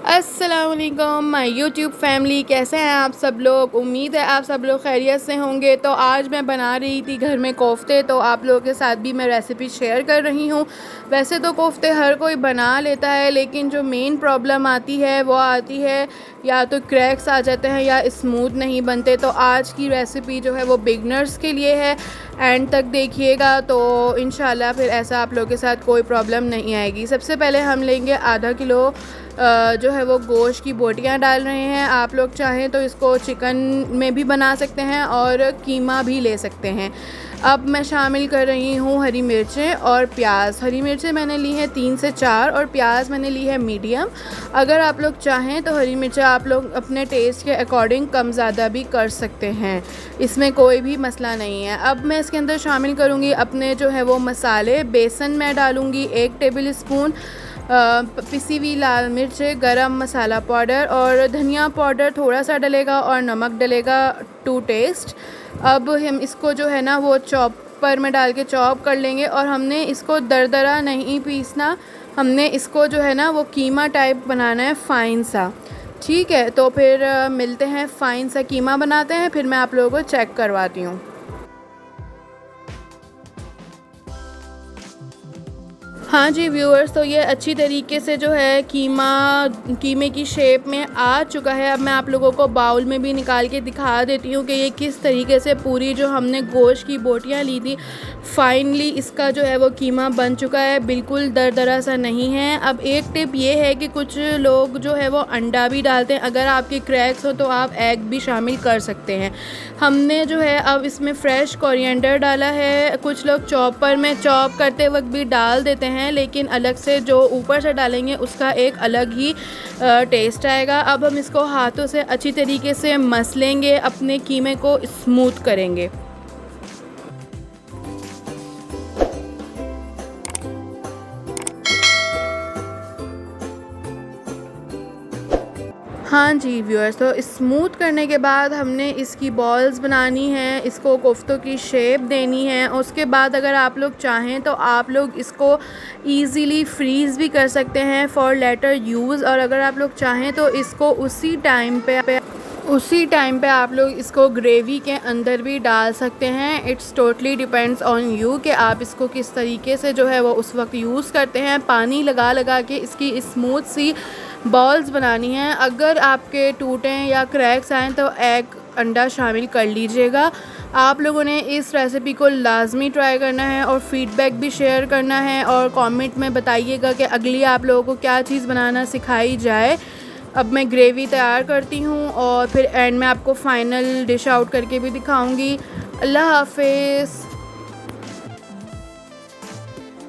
अस्सलाम वालेकुम my YouTube family, कैसे हैं आप सब लोग। उम्मीद है आप सब लोग खैरियत से होंगे। तो आज मैं बना रही थी घर में कोफ्ते, तो आप लोगों के साथ भी मैं रेसिपी शेयर कर रही हूँ। वैसे तो कोफ्ते हर कोई बना लेता है, लेकिन जो मेन प्रॉब्लम आती है वो आती है या तो क्रैक्स आ जाते हैं या स्मूथ नहीं बनते। तो आज की रेसिपी जो है वो बिगनर्स के लिए है, एंड तक देखिएगा तो इंशाल्लाह फिर ऐसा आप लोगों के साथ कोई प्रॉब्लम नहीं आएगी। सबसे पहले हम लेंगे आधा किलो जो है वो गोश्त की बोटियाँ डाल रहे हैं। आप लोग चाहें तो इसको चिकन में भी बना सकते हैं और कीमा भी ले सकते हैं। अब मैं शामिल कर रही हूँ हरी मिर्चें और प्याज। हरी मिर्चें मैंने ली हैं 3 से 4 और प्याज मैंने ली है मीडियम। अगर आप लोग चाहें तो हरी मिर्चें आप लोग अपने टेस्ट के अकॉर्डिंग कम ज़्यादा भी कर सकते हैं, इसमें कोई भी मसला नहीं है। अब मैं इसके अंदर शामिल करूँगी अपने जो है वो मसाले। बेसन मैं डालूँगी 1 टेबल स्पून, पिसी हुई लाल मिर्च, गरम मसाला पाउडर और धनिया पाउडर थोड़ा सा डलेगा और नमक डलेगा टू टेस्ट। अब हम इसको जो है ना वो चॉपर में डाल के चॉप कर लेंगे, और हमने इसको दरदरा नहीं पीसना, हमने इसको जो है ना वो कीमा टाइप बनाना है, फ़ाइन सा। ठीक है, तो फिर मिलते हैं, फ़ाइन सा कीमा बनाते हैं, फिर मैं आप लोगों को चेक करवाती हूँ। हाँ जी व्यूअर्स, तो ये अच्छी तरीके से जो है कीमे की शेप में आ चुका है। अब मैं आप लोगों को बाउल में भी निकाल के दिखा देती हूँ कि ये किस तरीके से पूरी जो हमने गोश्त की बोटियाँ ली थी, फाइनली इसका जो है वो कीमा बन चुका है, बिल्कुल दरदरा सा नहीं है। अब एक टिप ये है कि कुछ लोग जो है वो अंडा भी डालते हैं, अगर आपके क्रैक्स हो तो आप एग भी शामिल कर सकते हैं। हमने जो है अब इसमें फ़्रेश कोरिएंडर डाला है। कुछ लोग चॉपर में चॉप करते वक्त भी डाल देते हैं, लेकिन अलग से जो ऊपर से डालेंगे उसका एक अलग ही टेस्ट आएगा। अब हम इसको हाथों से अच्छी तरीके से मसलेंगे, अपने कीमे को स्मूथ करेंगे। हाँ जी व्यूअर्स, तो स्मूथ करने के बाद हमने इसकी बॉल्स बनानी है, इसको कोफ्तों की शेप देनी है। उसके बाद अगर आप लोग चाहें तो आप लोग इसको इजीली फ्रीज़ भी कर सकते हैं फॉर लेटर यूज़, और अगर आप लोग चाहें तो इसको उसी टाइम पे आप लोग इसको ग्रेवी के अंदर भी डाल सकते हैं। It's totally depends on you कि आप इसको किस तरीके से जो है वो उस वक्त यूज़ करते हैं। पानी लगा लगा के इसकी स्मूथ सी बॉल्स बनानी है। अगर आपके टूटें या क्रैक्स आएँ तो एग अंडा शामिल कर लीजिएगा। आप लोगों ने इस रेसिपी को लाजमी ट्राई करना है और फीडबैक भी शेयर करना है, और कमेंट में बताइएगा कि अगली आप लोगों को क्या चीज़ बनाना सिखाई जाए। अब मैं ग्रेवी तैयार करती हूँ और फिर एंड में आपको फ़ाइनल डिश आउट करके भी दिखाऊंगी। अल्लाह हाफिज़।